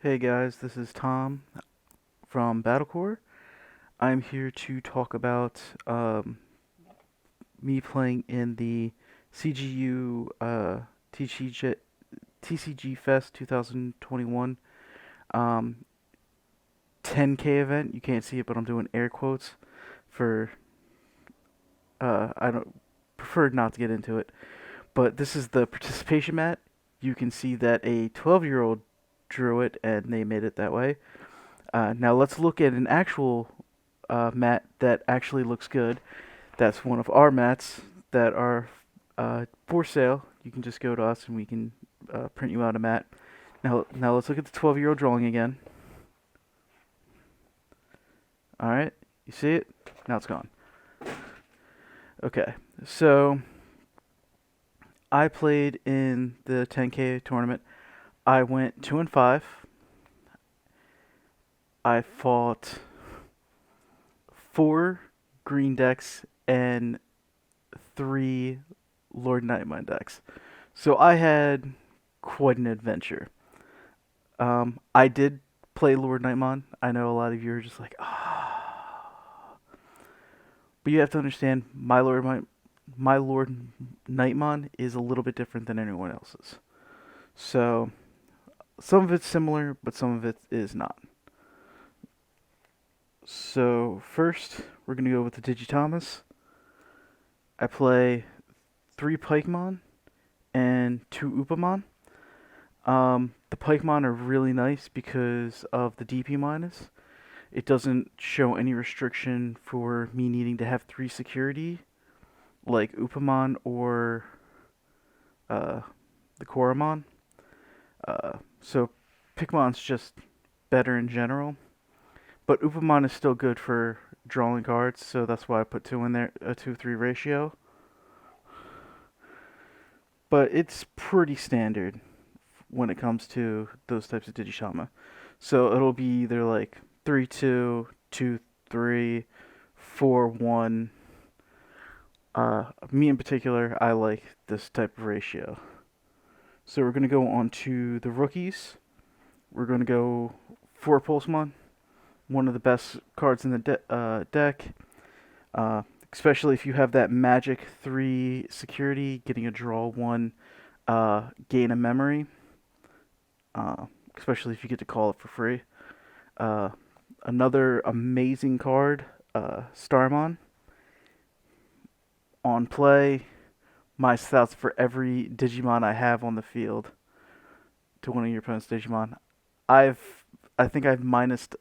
Hey guys, this is Tom from Battlecore. I'm here to talk about me playing in the CGU TCG Fest 2021 um, 10K event. You can't see it, but I'm doing air quotes for I don't prefer not to get into it. But this is the participation mat. You can see that a 12-year-old drew it, and they made it that way. Now let's look at an actual mat that actually looks good. That's one of our mats that are for sale. You can just go to us and we can print you out a mat. Now let's look at the 12-year-old drawing again. All right, you see it? Now it's gone. Okay, so I played in the 10K tournament. I went 2-5. I fought 4 green decks and 3 Lord Knightmon decks. So I had quite an adventure. I did play Lord Knightmon. I know a lot of you are just like, ah. But you have to understand, my Lord Knightmon is a little bit different than anyone else's. So some of it's similar, but some of it is not. So first, we're gonna go with the Digitomas. I play 3 Pikemon and 2 Upamon. The Pikemon are really nice because of the DP minus. It doesn't show any restriction for me needing to have 3 security, like Upamon or uh, the Koromon. So Pikmon's just better in general, but Upamon is still good for drawing cards, so that's why I put 2 in there, a 2-3 ratio. But it's pretty standard when it comes to those types of Digishama. So it'll be either like 3-2, 2-3, 4-1. Me in particular, I like this type of ratio. So we're going to go on to the rookies. We're going to go 4 Pulsemon, one of the best cards in the deck. Especially if you have that magic 3 security, getting a draw 1, gain a memory. Especially if you get to call it for free. Another amazing card, Starmon. On play, my stats for every Digimon I have on the field to one of your opponent's Digimon. I think I've minused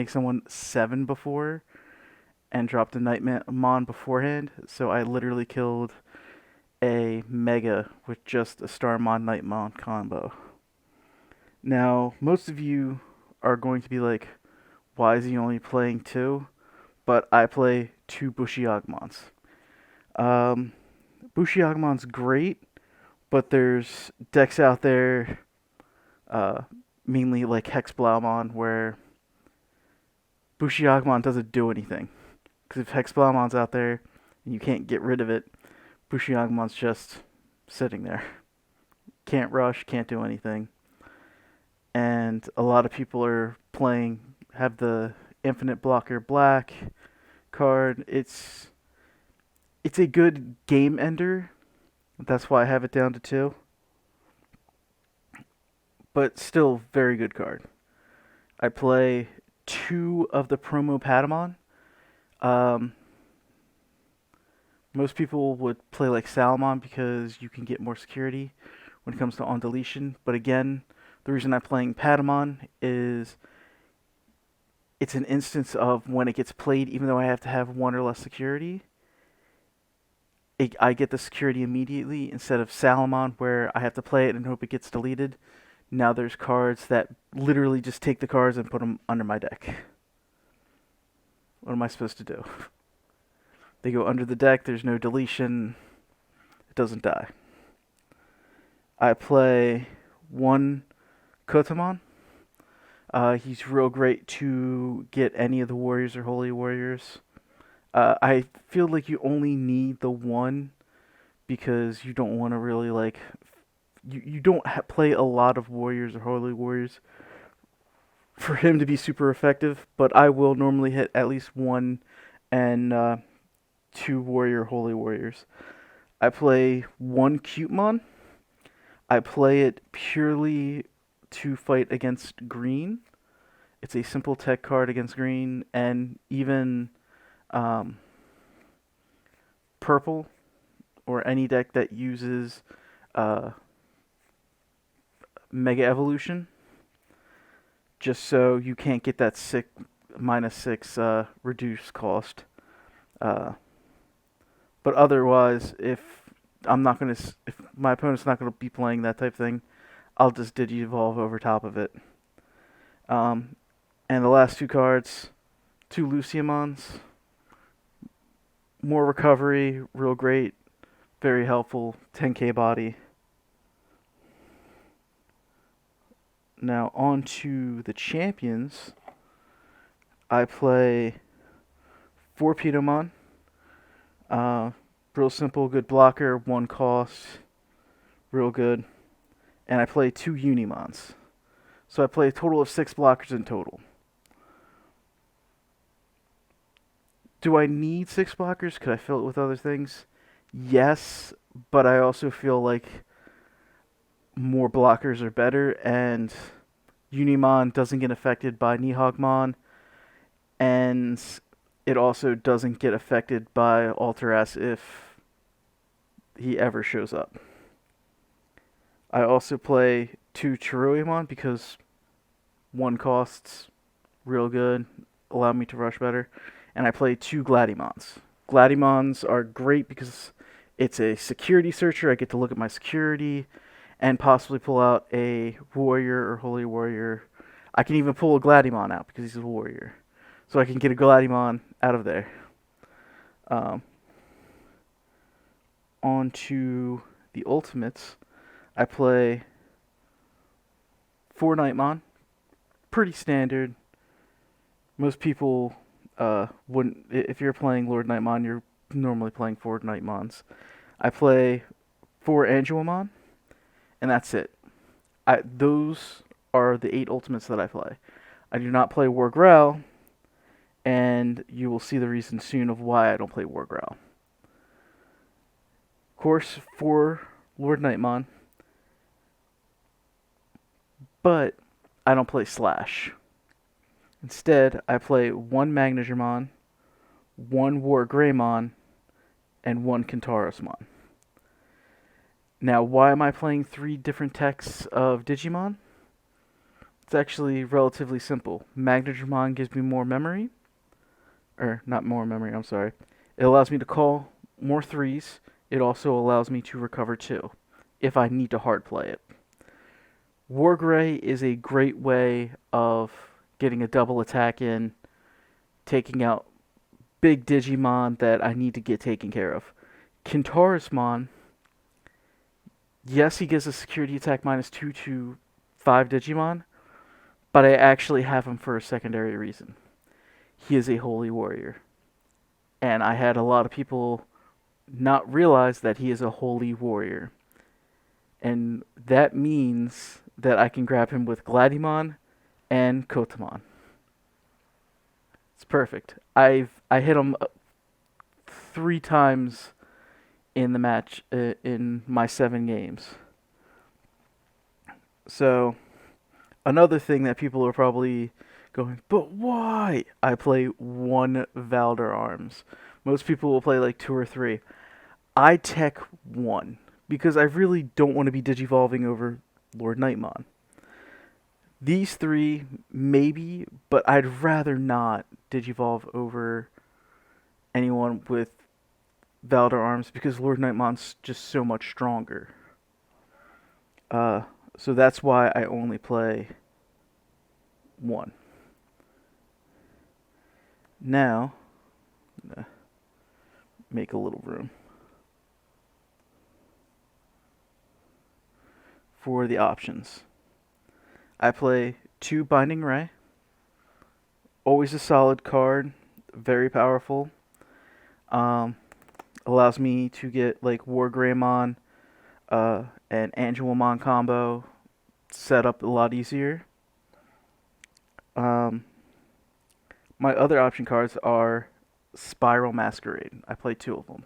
someone 7 before and dropped a Knightmon beforehand, so I literally killed a Mega with just a Starmon Knightmon combo. Now, most of you are going to be like, why is he only playing 2? But I play 2 Bushiagmons. Bushiagmon's great, but there's decks out there, mainly like Hex Blaumon, where Bushiagmon doesn't do anything. Because if Hex Blaumon's out there and you can't get rid of it, Bushiagmon's just sitting there. Can't rush, can't do anything. And a lot of people are have the Infinite Blocker Black card. It's a good game ender. That's why I have it down to 2. But still, very good card. I play 2 of the promo Patamon. Most people would play like Salamon because you can get more security when it comes to on deletion. But again, the reason I'm playing Patamon is it's an instance of when it gets played, even though I have to have 1 or less security, I get the security immediately instead of Salamon where I have to play it and hope it gets deleted. Now there's cards that literally just take the cards and put them under my deck. What am I supposed to do? They go under the deck, there's no deletion, it doesn't die. I play 1 Kotamon. He's real great to get any of the warriors or holy warriors. I feel like you only need the 1 because you don't want to really like... You don't play a lot of warriors or holy warriors for him to be super effective, but I will normally hit at least one and two warrior holy warriors. I play one Cutemon. I play it purely to fight against green. It's a simple tech card against green, and even um, purple or any deck that uses uh, Mega Evolution, just so you can't get that -6 reduced cost. Uh, but otherwise, if my opponent's not gonna be playing that type of thing, I'll just Digivolve over top of it. And the last two cards, two Luciamons, more recovery, real great, very helpful, 10k body. Now on to the champions. I play 4 Pitomon. Real simple, good blocker, 1 cost, real good. And I play 2 Unimons. So I play a total of 6 blockers in total. Do I need 6 blockers? Could I fill it with other things? Yes, but I also feel like more blockers are better, and Unimon doesn't get affected by Nihogmon, and it also doesn't get affected by Alteras if he ever shows up. I also play 2 Chiruimon because 1 costs, real good, allow me to rush better, and I play 2 Gladimons. Gladimons are great because it's a security searcher. I get to look at my security and possibly pull out a warrior or holy warrior. I can even pull a Gladimon out because he's a warrior. So I can get a Gladimon out of there. On to the ultimates. I play 4 Knightmon. Pretty standard. Most people wouldn't. If you're playing Lord Knightmon, you're normally playing 4 Knightmons. I play 4 Angelmon, and that's it. Those are the 8 ultimates that I play. I do not play War Growl, and you will see the reason soon of why I don't play War Growl. Of course, 4 Lord Knightmon, but I don't play Slash. Instead, I play 1 Magnezormon, 1 War Greymon, and 1 Kintarosmon. Now, why am I playing 3 different techs of Digimon? It's actually relatively simple. Magnezormon gives me more memory. Or, not more memory, I'm sorry. It allows me to call more 3s. It also allows me to recover 2, if I need to hard play it. Wargrey is a great way of getting a double attack in, taking out big Digimon that I need to get taken care of. Kintarosmon, yes, he gives a security attack -2 to 5 Digimon, but I actually have him for a secondary reason. He is a holy warrior. And I had a lot of people not realize that he is a holy warrior. And that means that I can grab him with Gladimon and Kotamon. It's perfect. I hit him 3 times in the match in my 7 games. So, another thing that people are probably going, but why? I play 1 Valder Arms. Most people will play like 2 or 3. I tech 1 because I really don't want to be digivolving over Lord Knightmon. These 3, maybe, but I'd rather not digivolve over anyone with Valder Arms because Lord Knightmon's just so much stronger. So that's why I only play 1. Now, make a little room for the options. I play 2 Binding Ray. Always a solid card, very powerful. Allows me to get like War Greymon and Angelmon combo set up a lot easier. My other option cards are Spiral Masquerade. I play two of them.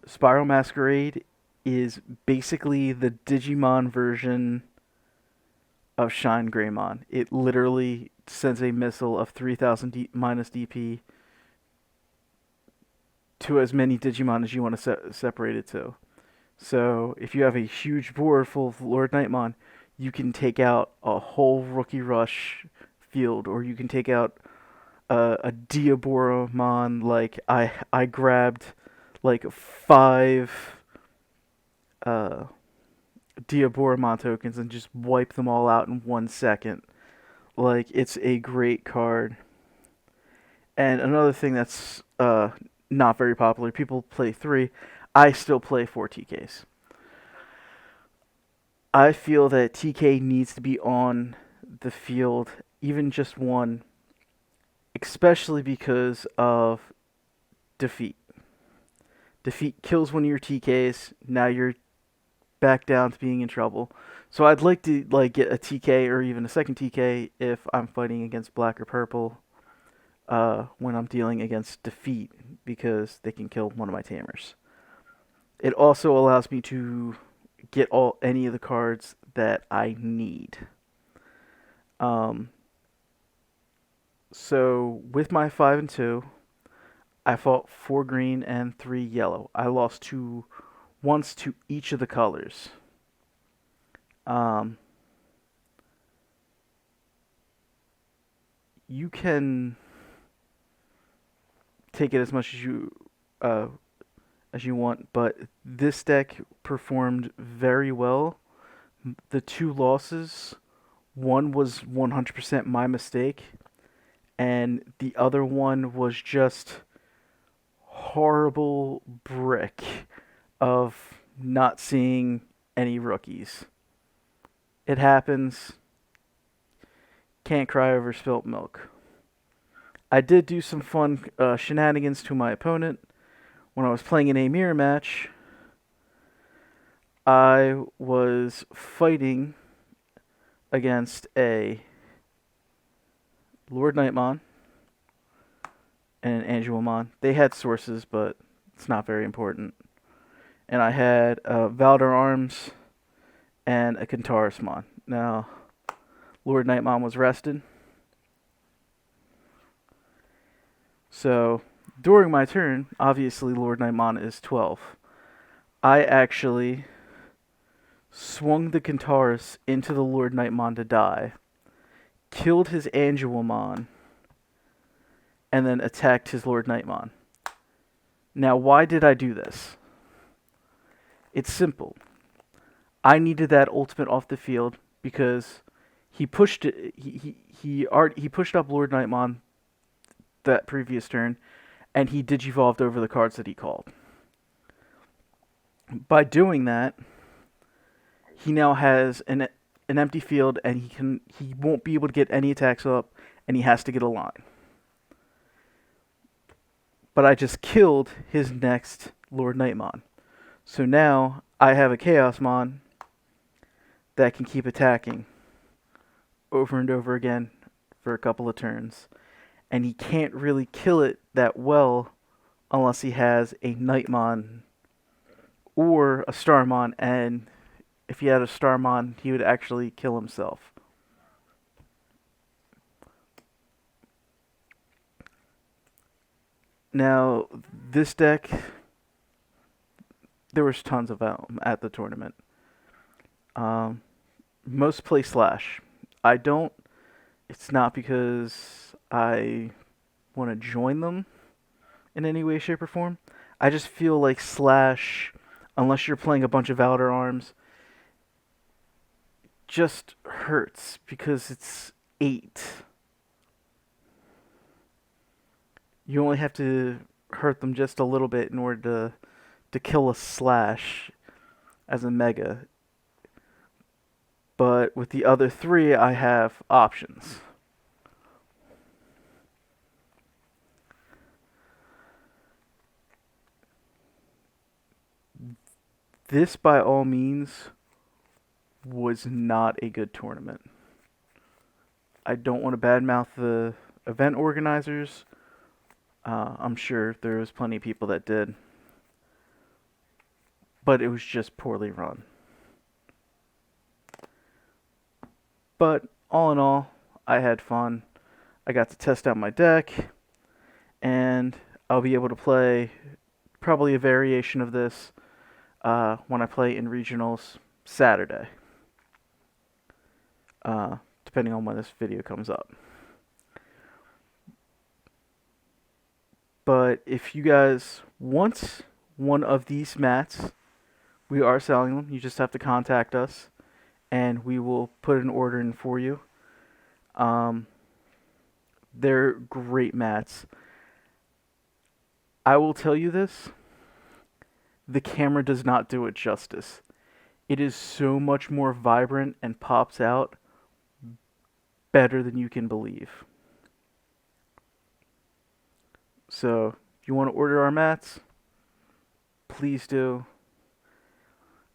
Spiral Masquerade is basically the Digimon version of Shine Greymon. It literally sends a missile of 3000 minus DP to as many Digimon as you want to separate it to. So if you have a huge board full of Lord Knightmon, you can take out a whole Rookie Rush field, or you can take out a Diaboromon. Like I grabbed like 5 Diaboromon tokens and just wipe them all out in 1 second. Like, it's a great card. And another thing that's not very popular, people play 3. I still play 4 TKs. I feel that TK needs to be on the field, even just one, especially because of defeat. Defeat kills one of your TKs. Now you're back down to being in trouble. So I'd like to get a TK or even a second TK if I'm fighting against black or purple when I'm dealing against defeat, because they can kill one of my tamers. It also allows me to get any of the cards that I need. So with my 5 and 2, I fought 4 green and 3 yellow. I lost once to each of the colors. You can take it as much as you want, but this deck performed very well. The 2 losses, one was 100% my mistake, and the other one was just horrible brick of not seeing any rookies. It happens. Can't cry over spilt milk. I did do some fun shenanigans to my opponent. When I was playing in a mirror match, I was fighting against a Lord Knightmon and an Angelmon. They had sources, but it's not very important. And I had Valdor Arms and a Kentarasmon. Now, Lord Knightmon was rested. So, during my turn, obviously Lord Knightmon is 12. I actually swung the Kentaurus into the Lord Knightmon to die, killed his Angelmon, and then attacked his Lord Knightmon. Now, why did I do this? It's simple. I needed that ultimate off the field because he pushed it. He pushed up Lord Knightmon that previous turn, and he digivolved over the cards that he called. By doing that, he now has an empty field, and he won't be able to get any attacks up, and he has to get a line. But I just killed his next Lord Knightmon. So now I have a Chaosmon that can keep attacking over and over again for a couple of turns. And he can't really kill it that well unless he has a Knightmon or a Starmon, and if he had a Starmon, he would actually kill himself. Now, this deck, there was tons of them at the tournament. Most play Slash. I don't. It's not because I want to join them in any way, shape, or form. I just feel like Slash, unless you're playing a bunch of Outer Arms, just hurts because it's 8. You only have to hurt them just a little bit in order to kill a Slash as a Mega. But with the other 3, I have options. This, by all means, was not a good tournament. I don't want to badmouth the event organizers. I'm sure there was plenty of people that did. But it was just poorly run. But all in all, I had fun. I got to test out my deck, and I'll be able to play probably a variation of this when I play in regionals Saturday, depending on when this video comes up. But if you guys want one of these mats, we are selling them. You just have to contact us, and we will put an order in for you. They're great mats. I will tell you this. The camera does not do it justice. It is so much more vibrant and pops out better than you can believe. So, if you want to order our mats, please do.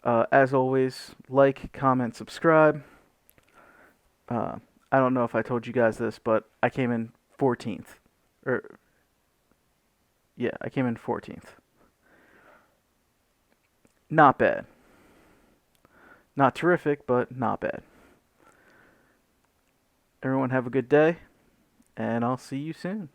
As always, like, comment, subscribe. I don't know if I told you guys this, but I came in 14th. I came in 14th. Not bad. Not terrific, but not bad. Everyone have a good day, and I'll see you soon.